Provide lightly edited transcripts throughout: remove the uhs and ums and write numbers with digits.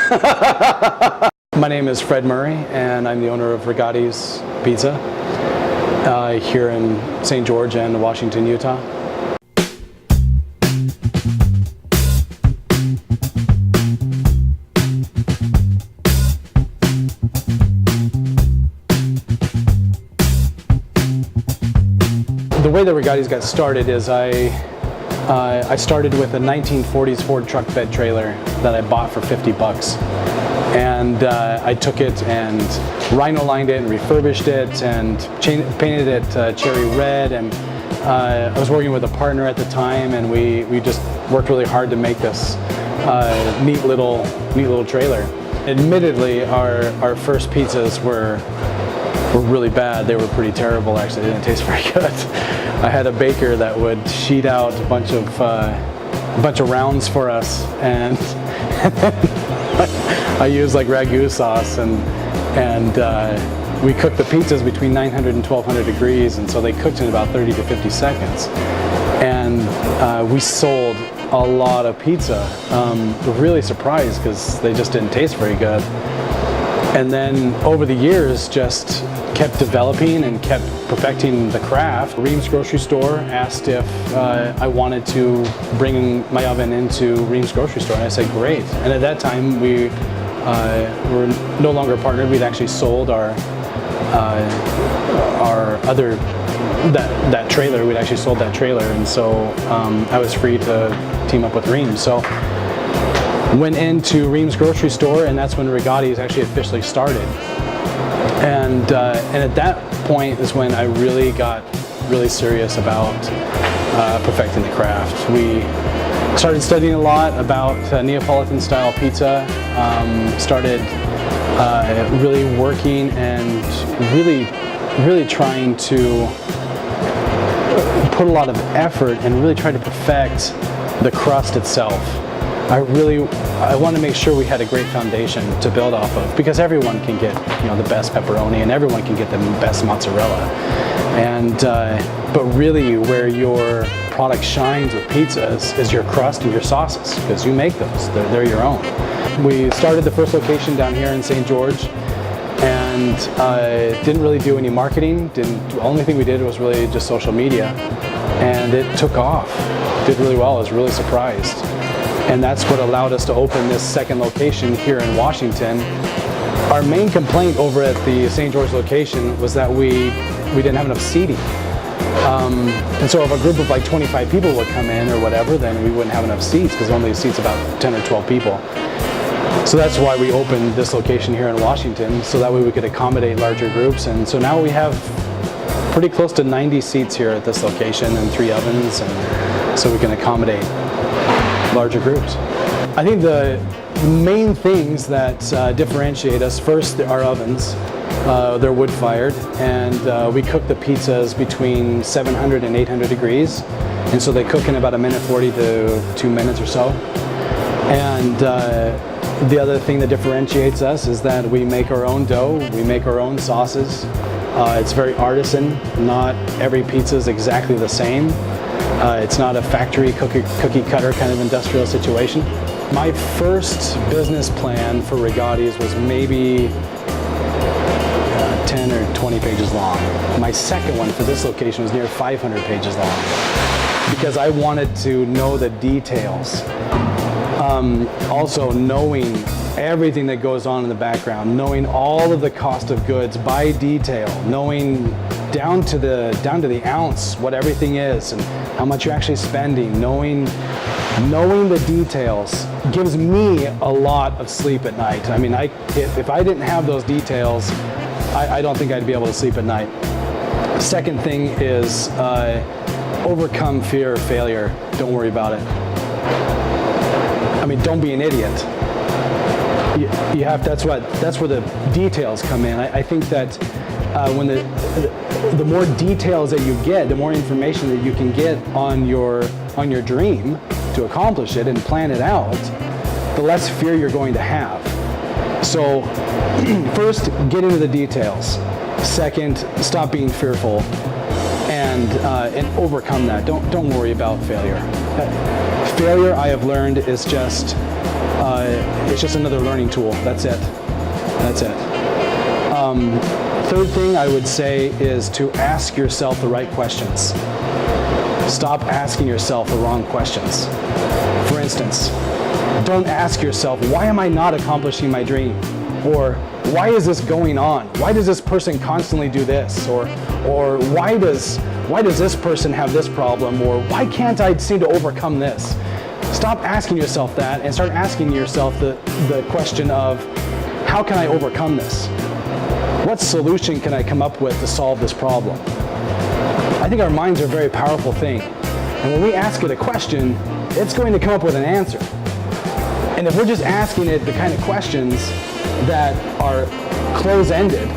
My name is Fred Murray, and I'm the owner of Riggatti's Pizza here in St. George and Washington, Utah. The way that Riggatti's got started is I started with a 1940s Ford truck bed trailer that I bought for 50 bucks. And I took it and rhino lined it and refurbished it and painted it cherry red. And I was working with a partner at the time, and we just worked really hard to make this neat little trailer. Admittedly, our first pizzas were really bad. They were pretty terrible, actually. They didn't taste very good. I had a baker that would sheet out a bunch of rounds for us, and I used like ragu sauce, and we cooked the pizzas between 900 and 1200 degrees, and so they cooked in about 30 to 50 seconds. And we sold a lot of pizza. Really surprised because they just didn't taste very good. And then over the years, just kept developing and kept perfecting the craft. Reams grocery store asked if I wanted to bring my oven into Reams grocery store, and I said great. And at that time we were no longer partnered. We'd actually sold our other that trailer. We'd actually sold that trailer, and so I was free to team up with Reams. So went into Reams grocery store, and that's when Riggatti's actually officially started. And at that point is when I really got really serious about perfecting the craft. We started studying a lot about Neapolitan style pizza, started really working and really trying to put a lot of effort and really try to perfect the crust itself. I want to make sure we had a great foundation to build off of, because everyone can get, the best pepperoni, and everyone can get the best mozzarella. And but really, where your product shines with pizzas is your crust and your sauces, because you make those. They're your own. We started the first location down here in St. George, and didn't really do any marketing. The only thing we did was really just social media, and it took off. Did really well. I was really surprised. And that's what allowed us to open this second location here in Washington. Our main complaint over at the St. George location was that we didn't have enough seating. And so if a group of like 25 people would come in or whatever, then we wouldn't have enough seats, because only seats about 10 or 12 people. So that's why we opened this location here in Washington, so that way we could accommodate larger groups. And so now we have pretty close to 90 seats here at this location and 3 ovens, and so we can accommodate larger groups. I think the main things that differentiate us, first, our ovens. They're wood fired, and we cook the pizzas between 700 and 800 degrees, and so they cook in about 1:40 to 2 minutes or so. And the other thing that differentiates us is that we make our own dough, we make our own sauces. It's very artisan. Not every pizza is exactly the same. It's not a factory cookie cutter kind of industrial situation. My first business plan for Riggatti's was maybe 10 or 20 pages long. My second one for this location was near 500 pages long, because I wanted to know the details. Also knowing everything that goes on in the background, knowing all of the cost of goods by detail, knowing down to the ounce what everything is and how much you're actually spending, knowing the details gives me a lot of sleep at night. I mean, if I didn't have those details, I don't think I'd be able to sleep at night. Second thing is overcome fear of failure. Don't worry about it. I mean, don't be an idiot. You have. That's where the details come in. I think that when the more details that you get, the more information that you can get on your dream to accomplish it and plan it out, the less fear you're going to have. So first, get into the details. Second, stop being fearful, and overcome that. Don't worry about failure. Failure, I have learned, is just It's just another learning tool. That's it. That's it. Third thing I would say is to ask yourself the right questions. Stop asking yourself the wrong questions. For instance, don't ask yourself, why am I not accomplishing my dream? Or why is this going on? Why does this person constantly do this? Or why does this person have this problem? Or why can't I seem to overcome this? Stop asking yourself that and start asking yourself the question of, how can I overcome this? What solution can I come up with to solve this problem? I think our minds are a very powerful thing. And when we ask it a question, it's going to come up with an answer. And if we're just asking it the kind of questions that are close-ended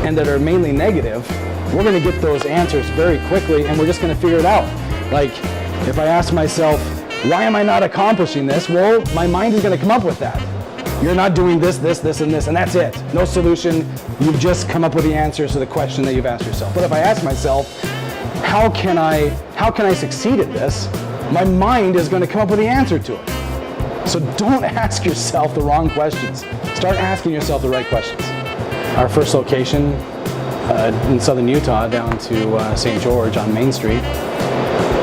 and that are mainly negative, we're going to get those answers very quickly and we're just going to figure it out. Like, if I ask myself, why am I not accomplishing this? Well, my mind is going to come up with that. You're not doing this, this, this, and this, and that's it. No solution. You've just come up with the answers to the question that you've asked yourself. But if I ask myself, how can I succeed at this? My mind is going to come up with the answer to it. So don't ask yourself the wrong questions. Start asking yourself the right questions. Our first location in southern Utah, down to St. George on Main Street.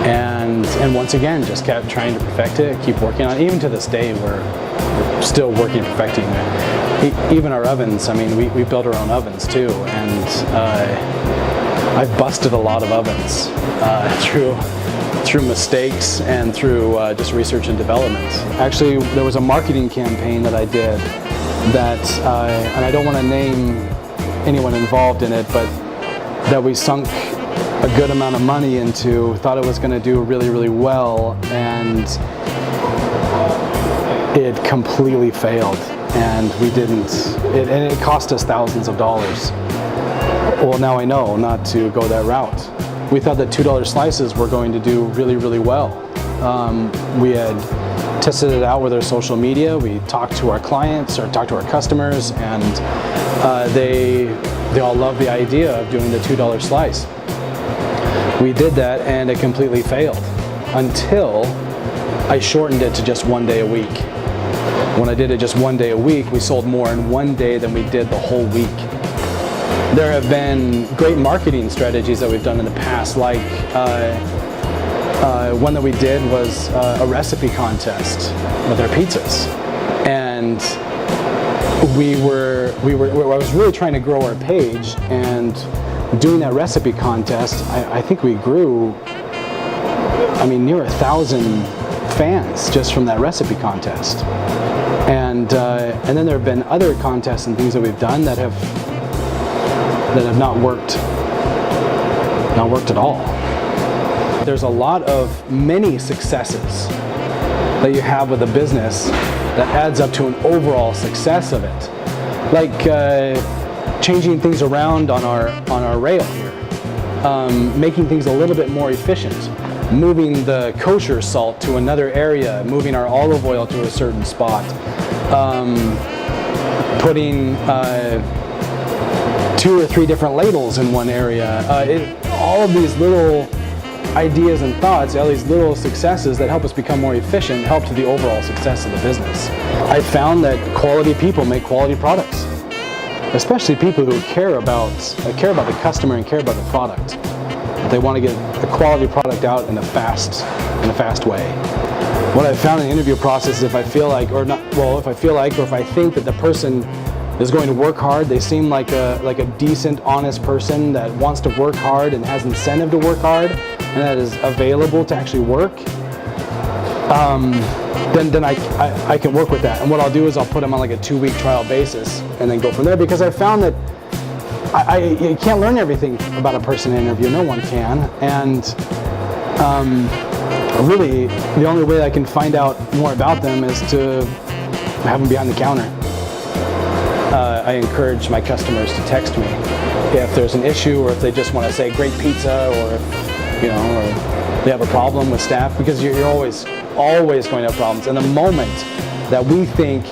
And once again, just kept trying to perfect it, keep working on it. Even to this day, we're still working and perfecting it. Even our ovens, I mean, we build our own ovens too. And I've busted a lot of ovens through mistakes and through just research and development. Actually, there was a marketing campaign that I did that, and I don't want to name anyone involved in it, but that we sunk a good amount of money into, thought it was going to do really, really well, and it completely failed, and we didn't, and it cost us thousands of dollars. Well, now I know not to go that route. We thought that $2 slices were going to do really, really well. We had tested it out with our social media. We talked to our clients or talked to our customers, and they all loved the idea of doing the $2 slice. We did that and it completely failed until I shortened it to just 1 day a week. When I did it just 1 day a week, we sold more in 1 day than we did the whole week. There have been great marketing strategies that we've done in the past, like one that we did was a recipe contest with our pizzas. And I was really trying to grow our page, and doing that recipe contest, I think we grew, near 1,000 fans just from that recipe contest. And then there have been other contests and things that we've done that have not worked at all. There's a lot of many successes that you have with a business that adds up to an overall success of it. Like changing things around on our rail here, making things a little bit more efficient, moving the kosher salt to another area, moving our olive oil to a certain spot, putting 2 or 3 different ladles in one area. All of these little ideas and thoughts, all these little successes that help us become more efficient, help to the overall success of the business. I found that quality people make quality products, especially people who care about the customer and care about the product. They want to get a quality product out in a fast way. What I've found in the interview process is if I feel like, or if I think that the person is going to work hard, they seem like a decent, honest person that wants to work hard and has incentive to work hard, and that is available to actually work, then I can work with that. And what I'll do is I'll put them on like a 2-week trial basis and then go from there, because I found that you can't learn everything about a person in an interview. No one can. And really, the only way I can find out more about them is to have them behind the counter. I encourage my customers to text me if there's an issue, or if they just want to say great pizza, or if or they have a problem with staff, because you're always going to have problems. And the moment that we think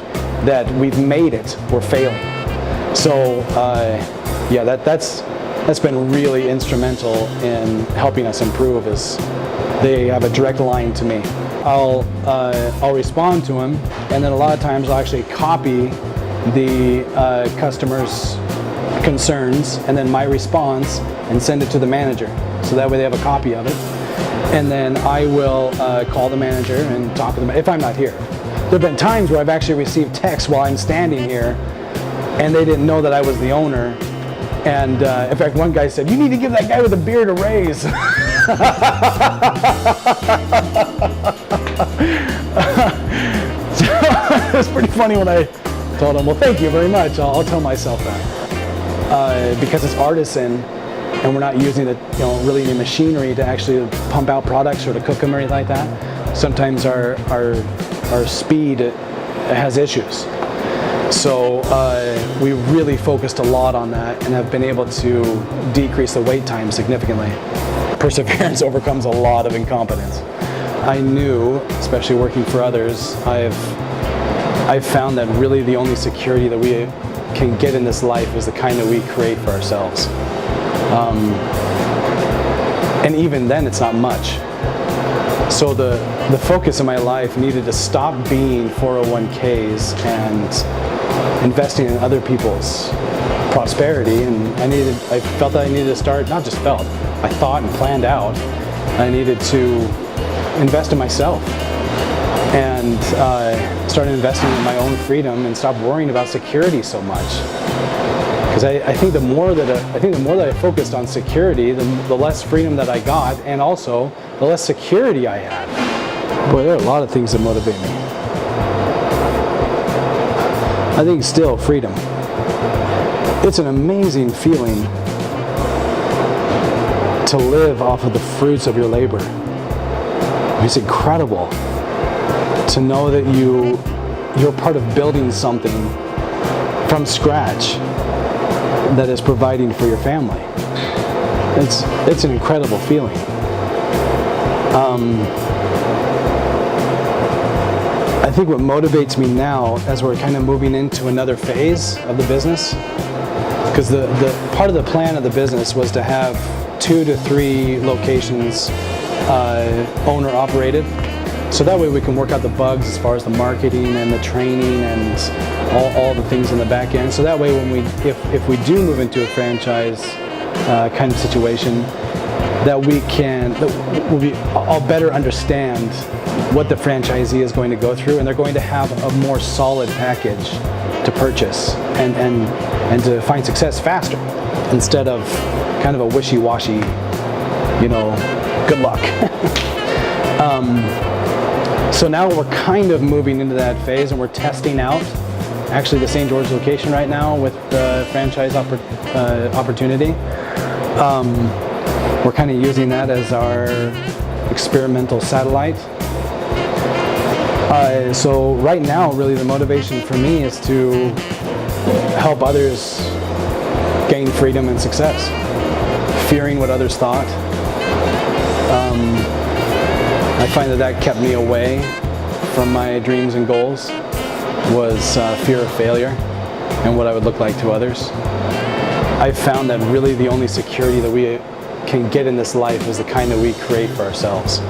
that we've made it, we're failing. So yeah, that's been really instrumental in helping us improve, is they have a direct line to me. I'll respond to them, and then a lot of times I'll actually copy the customer's concerns and then my response and send it to the manager, so that way they have a copy of it. And then I will call the manager and talk to them if I'm not here. There have been times where I've actually received texts while I'm standing here and they didn't know that I was the owner. And in fact, one guy said, "You need to give that guy with a beard a raise." So it's pretty funny when I told him, "Well, thank you very much. I'll tell myself that." Because it's artisan and we're not using really any machinery to actually pump out products or to cook them or anything like that, sometimes our speed has issues. So we really focused a lot on that and have been able to decrease the wait time significantly. Perseverance overcomes a lot of incompetence. I knew, especially working for others, I've found that really the only security that we can get in this life is the kind that we create for ourselves. And even then, it's not much. So the focus of my life needed to stop being 401ks and investing in other people's prosperity, and I felt that I needed to start, not just felt, I thought and planned out, I needed to invest in myself and started investing in my own freedom and stop worrying about security so much. Because I think the more that I focused on security, the less freedom that I got, and also the less security I had. Boy, there are a lot of things that motivate me. I think still freedom. It's an amazing feeling to live off of the fruits of your labor. It's incredible to know that you're part of building something from scratch that is providing for your family. It's an incredible feeling. I think what motivates me now, as we're kind of moving into another phase of the business, because the part of the plan of the business was to have 2 to 3 locations owner operated, so that way we can work out the bugs as far as the marketing and the training and all the things in the back end. So that way, if we do move into a franchise kind of situation, that I'll better understand what the franchisee is going to go through, and they're going to have a more solid package to purchase and to find success faster, instead of kind of a wishy-washy, good luck. So now we're kind of moving into that phase, and we're testing out actually the St. George location right now with the franchise opportunity. We're kind of using that as our experimental satellite. So right now, really the motivation for me is to help others gain freedom and success, fearing what others thought. I find that kept me away from my dreams and goals, was fear of failure and what I would look like to others. I've found that really the only security that we can get in this life is the kind that we create for ourselves.